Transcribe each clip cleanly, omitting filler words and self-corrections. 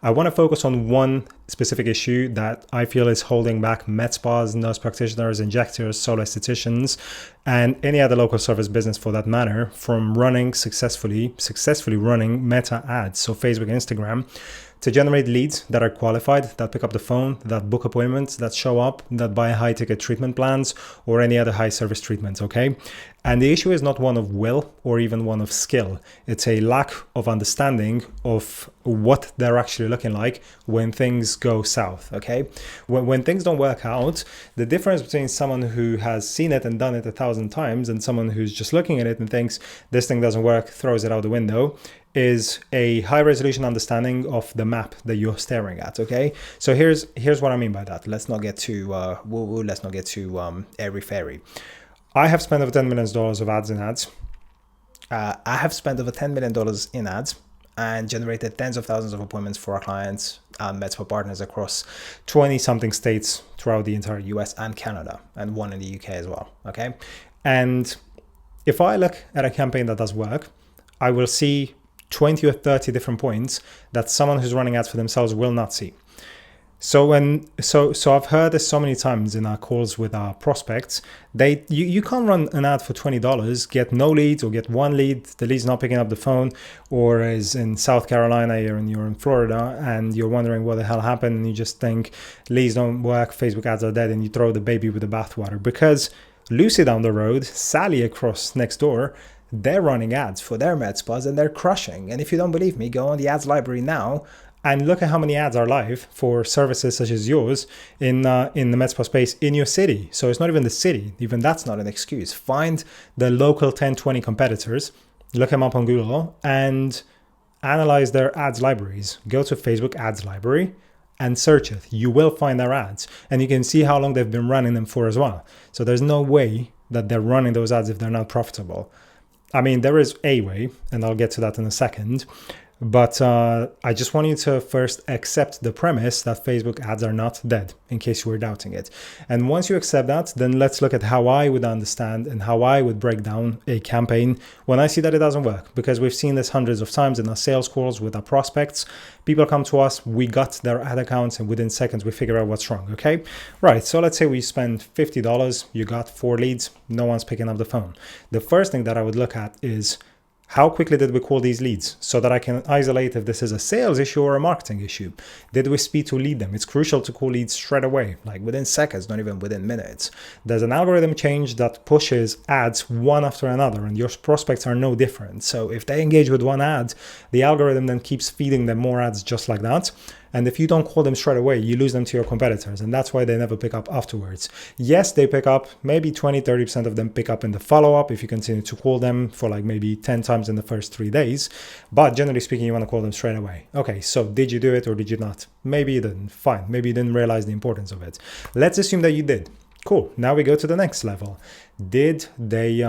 I want to focus on one specific issue that I feel is holding back med spas, nurse practitioners, injectors, solo estheticians, and any other local service business for that matter from running successfully running meta ads, so Facebook and Instagram, to generate leads that are qualified, that pick up the phone, that book appointments, that show up, that buy high ticket treatment plans or any other high service treatments, okay? And the issue is not one of will or even one of skill. It's a lack of understanding of what they're actually looking like when things go south, okay? When things don't work out, the difference between someone who has seen it and done it 1,000 times and someone who's just looking at it and thinks this thing doesn't work, throws it out the window, is a high resolution understanding of the map that you're staring at, okay? So here's what I mean by that. Let's not get too woo-woo, let's not get too airy-fairy. I have spent over $10 million of ads in ads. I have spent over $10 million in ads and generated tens of thousands of appointments for our clients and Medspa partners across 20-something states throughout the entire US and Canada, and one in the UK as well, okay? And if I look at a campaign that does work, I will see 20 or 30 different points that someone who's running ads for themselves will not see. So I've heard this so many times in our calls with our prospects. You can't run an ad for $20, get no leads or get one lead, the lead's not picking up the phone, or is in South Carolina and you're in Florida and you're wondering what the hell happened and you just think leads don't work, Facebook ads are dead, and you throw the baby with the bathwater. Because Lucy down the road, Sally across next door, they're running ads for their med spas and they're crushing. And if you don't believe me, go on the ads library now and look at how many ads are live for services such as yours in the med spa space in your city. So it's not even the city, even that's not an excuse. Find the local 10, 20 competitors, look them up on Google and analyze their ads libraries. Go to Facebook ads library and search it. You will find their ads and you can see how long they've been running them for as well. So there's no way that they're running those ads if they're not profitable. I mean, there is a way, and I'll get to that in a second, but I just want you to first accept the premise that Facebook ads are not dead, in case you were doubting it. And once you accept that, then let's look at how I would understand and how I would break down a campaign when I see that it doesn't work, because we've seen this hundreds of times in our sales calls with our prospects. People come to us, we got their ad accounts, and within seconds we figure out what's wrong, okay? Right, so let's say we spend $50, you got 4 leads, no one's picking up the phone. The first thing that I would look at is how quickly did we call these leads so that I can isolate if this is a sales issue or a marketing issue. Did we speed to lead them? It's crucial to call leads straight away, like within seconds, not even within minutes. There's an algorithm change that pushes ads one after another, and your prospects are no different. So if they engage with one ad, the algorithm then keeps feeding them more ads just like that. And if you don't call them straight away, you lose them to your competitors. And that's why they never pick up afterwards. Yes, they pick up, maybe 20, 30% of them pick up in the follow-up if you continue to call them for like maybe 10 times in the first 3 days. But generally speaking, you want to call them straight away. Okay, so did you do it or did you not? Maybe you didn't. Fine. Maybe you didn't realize the importance of it. Let's assume that you did. Cool. Now we go to the next level. Did they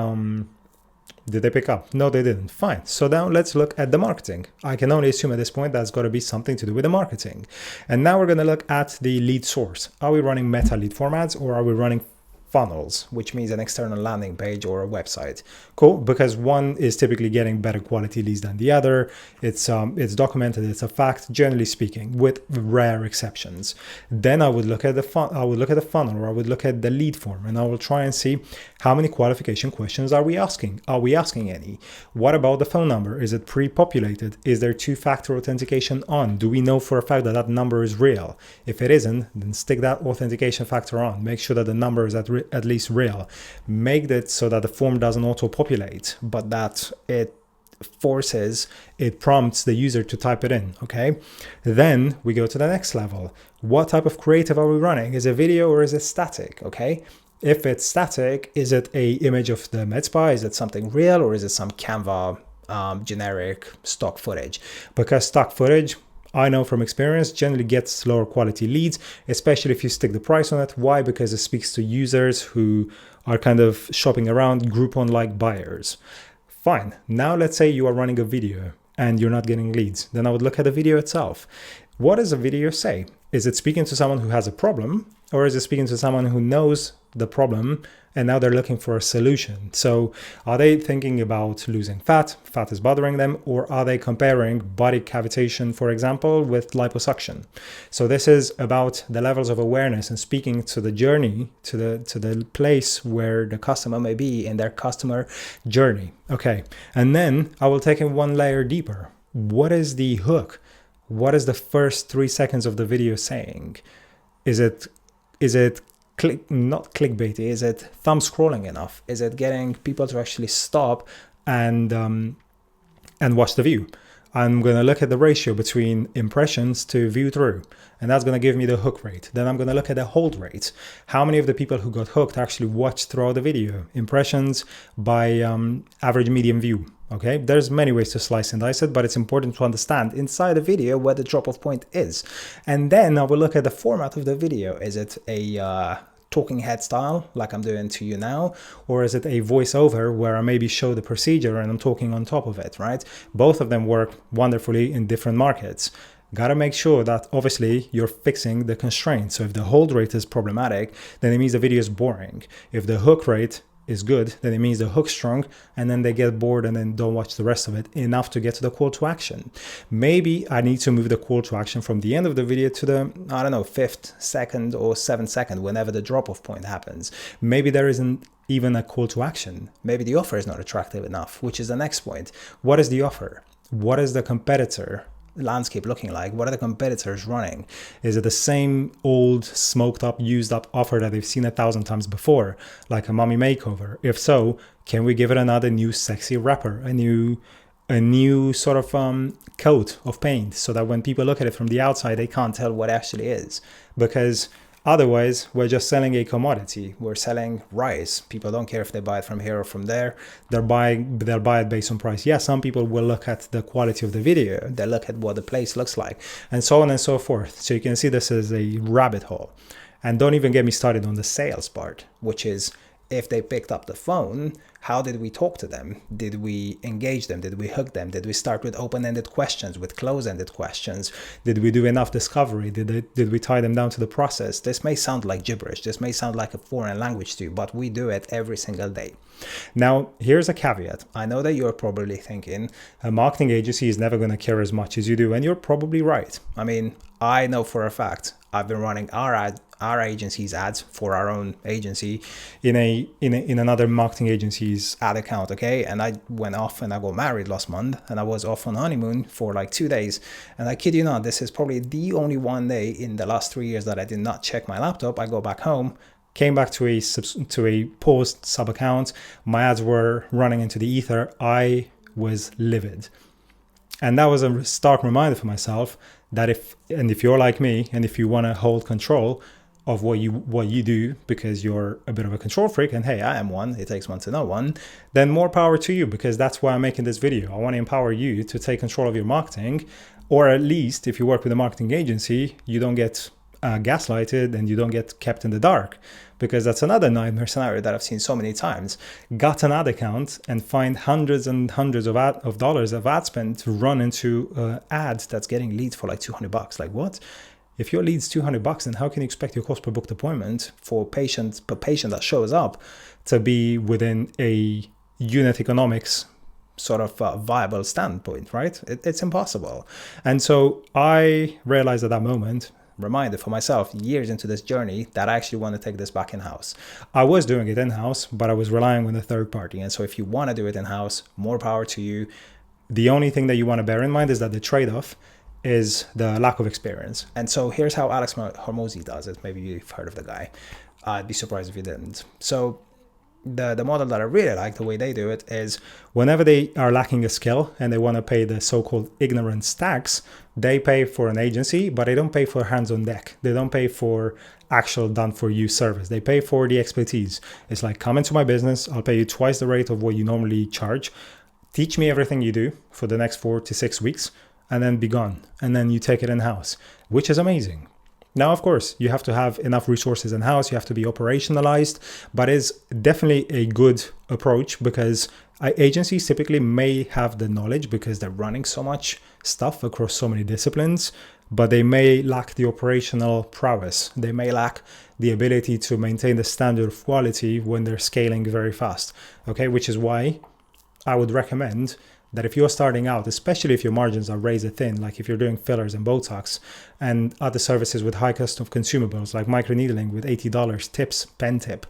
pick up? No, they didn't. Fine. So now let's look at the marketing. I can only assume at this point that's got to be something to do with the marketing. And now we're going to look at the lead source. Are we running meta lead formats or are we running funnels, which means an external landing page or a website? Cool, because one is typically getting better quality leads than the other. It's documented, it's a fact, generally speaking, with rare exceptions. Then I would look at the funnel, or I would look at the lead form, and I will try and see how many qualification questions are we asking? Are we asking any? What about the phone number? Is it pre-populated? Is there 2-factor authentication on? Do we know for a fact that that number is real? If it isn't, then stick that authentication factor on. Make sure that the number is at least real. Make it so that the form doesn't auto-populate, but that it prompts the user to type it in, okay? Then we go to the next level. What type of creative are we running? Is it video or is it static, okay? If it's static, is it a image of the Medspa? Is it something real or is it some Canva generic stock footage? Because stock footage, I know from experience, generally gets lower quality leads, especially if you stick the price on it. Why? Because it speaks to users who are kind of shopping around, Groupon-like buyers. Fine. Now let's say you are running a video and you're not getting leads. Then I would look at the video itself. What does a video say? Is it speaking to someone who has a problem, or is it speaking to someone who knows the problem and now they're looking for a solution. So are they thinking about losing fat? Fat is bothering them, or are they comparing body cavitation, for example, with liposuction? So this is about the levels of awareness and speaking to the journey, to the place where the customer may be in their customer journey. Okay, and then I will take it one layer deeper. What is the hook? What is the first 3 seconds of the video saying? Is it not clickbaity? Is it thumb scrolling enough? Is it getting people to actually stop and watch the view? I'm going to look at the ratio between impressions to view through, and that's going to give me the hook rate. Then I'm going to look at the hold rate. How many of the people who got hooked actually watched throughout the video? Impressions by average median view. Okay, there's many ways to slice and dice it, but it's important to understand inside the video where the drop-off point is. And then I will look at the format of the video. Is it a talking head style like I'm doing to you now, or is it a voiceover where I maybe show the procedure and I'm talking on top of it, right? Both of them work wonderfully in different markets. Got to make sure that obviously you're fixing the constraint. So if the hold rate is problematic, then it means the video is boring. If the hook rate is good, then it means the hook's strong, and then they get bored and then don't watch the rest of it enough to get to the call to action. Maybe I need to move the call to action from the end of the video to the, I don't know, 5th second or 7th second, whenever the drop-off point happens. Maybe there isn't even a call to action. Maybe the offer is not attractive enough, which is the next point. What is the offer? What is the competitor landscape looking like? What are the competitors running? Is it the same old smoked up, used up offer that they've seen 1,000 times before, like a mommy makeover? If so, can we give it another new sexy wrapper, a new sort of coat of paint, so that when people look at it from the outside, they can't tell what it actually is? Because otherwise, we're just selling a commodity. We're selling rice. People don't care if they buy it from here or from there. They'll buy it based on price. Yeah, some people will look at the quality of the video. They look at what the place looks like, and so on and so forth. So you can see this is a rabbit hole. And don't even get me started on the sales part, which is, if they picked up the phone, how did we talk to them? Did we engage them? Did we hook them? Did we start with open-ended questions, with close-ended questions? Did we do enough discovery? Did we tie them down to the process? This may sound like gibberish. This may sound like a foreign language to you, but we do it every single day. Now, here's a caveat. I know that you're probably thinking a marketing agency is never going to care as much as you do, and you're probably right. I mean, I know for a fact I've been running our agency's ads for our own agency in another marketing agency's ad account, okay? And I went off and I got married last month, and I was off on honeymoon for like 2 days. And I kid you not, this is probably the only one day in the last 3 years that I did not check my laptop. I go back home, came back to a paused sub account. My ads were running into the ether. I was livid. And that was a stark reminder for myself that if you're like me, and if you want to hold control of what you do, because you're a bit of a control freak, and hey, I am one, it takes one to know one, then more power to you, because that's why I'm making this video. I want to empower you to take control of your marketing, or at least if you work with a marketing agency, you don't get gaslighted and you don't get kept in the dark, because that's another nightmare scenario that I've seen so many times. Got an ad account and find hundreds and hundreds of dollars of ad spend to run into ads that's getting leads for like $200. Like, what? If your lead's $200, then how can you expect your cost per booked appointment per patient that shows up to be within a unit economics sort of viable standpoint, right? It's impossible. And so I realized at that moment, reminder for myself, years into this journey, that I actually want to take this back in-house. I was doing it in-house, but I was relying on a third party. And so if you want to do it in-house, more power to you. The only thing that you want to bear in mind is that the trade-off is the lack of experience. And so here's how Alex Hormozi does it. Maybe you've heard of the guy. I'd be surprised if you didn't. So the model that I really like, the way they do it, is whenever they are lacking a skill and they want to pay the so-called ignorance tax, they pay for an agency, but they don't pay for hands on deck. They don't pay for actual done-for-you service. They pay for the expertise. It's like, come into my business, I'll pay you twice the rate of what you normally charge. Teach me everything you do for the next 4 to 6 weeks, and then be gone. And then you take it in-house, which is amazing. Now, of course, you have to have enough resources in-house. You have to be operationalized, but it's definitely a good approach, because agencies typically may have the knowledge because they're running so much stuff across so many disciplines. but they may lack the operational prowess. They may lack the ability to maintain the standard of quality when they're scaling very fast. Okay, which is why I would recommend that if you're starting out, especially if your margins are razor thin, like if you're doing fillers and Botox and other services with high cost of consumables like microneedling with $80 tips, pen tip,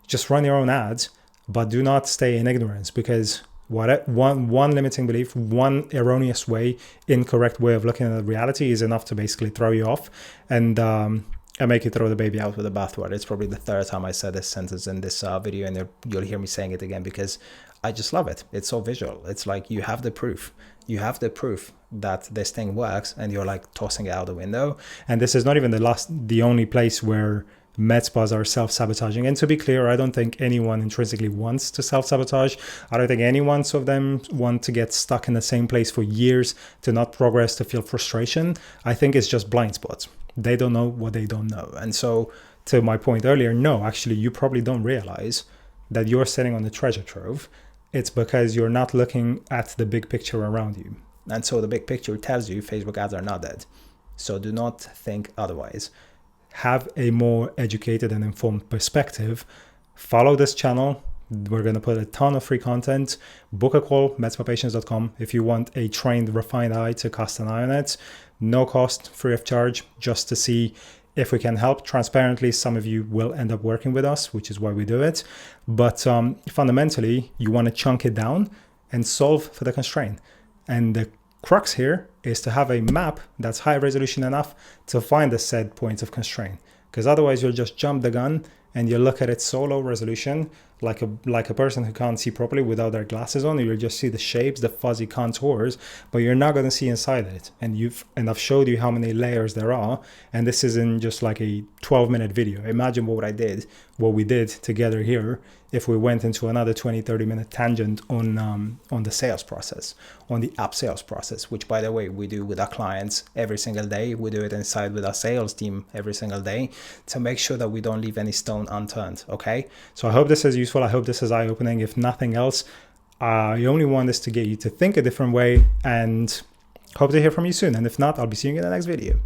just run your own ads, but do not stay in ignorance, because one limiting belief, one erroneous way, incorrect way of looking at reality is enough to basically throw you off and make you throw the baby out with the bathwater. It's probably the third time I said this sentence in this video, and you'll hear me saying it again because I just love it. It's so visual. It's like you have the proof. You have the proof that this thing works, and you're like tossing it out the window. And this is not even the only place where med spas are self-sabotaging. And to be clear, I don't think anyone intrinsically wants to self-sabotage. I don't think any one of them want to get stuck in the same place for years, to not progress, to feel frustration. I think it's just blind spots. They don't know what they don't know. And so to my point earlier, no, actually, you probably don't realize that you're sitting on the treasure trove. It's because you're not looking at the big picture around you. And so the big picture tells you Facebook ads are not dead. So do not think otherwise. Have a more educated and informed perspective. Follow this channel. We're going to put a ton of free content. Book a call, medspapatients.com, if you want a trained, refined eye to cast an eye on it. No cost, free of charge, just to see if we can help. Transparently, some of you will end up working with us, which is why we do it. But fundamentally, you want to chunk it down and solve for the constraint. And the crux here is to have a map that's high resolution enough to find the said points of constraint. Because otherwise, you'll just jump the gun and you look at it so low resolution, like a person who can't see properly without their glasses on. You'll just see the shapes, the fuzzy contours, but you're not going to see inside it. And I've showed you how many layers there are, and this isn't just like a 12-minute video. Imagine what we did together here if we went into another 20-30 minute tangent on the sales process, on the app sales process, which, by the way, we do with our clients every single day. We do it inside with our sales team every single day to make sure that we don't leave any stone unturned. Okay, so I hope this is useful. I hope this is eye-opening. If nothing else, I only want this to get you to think a different way, and hope to hear from you soon. And if not, I'll be seeing you in the next video.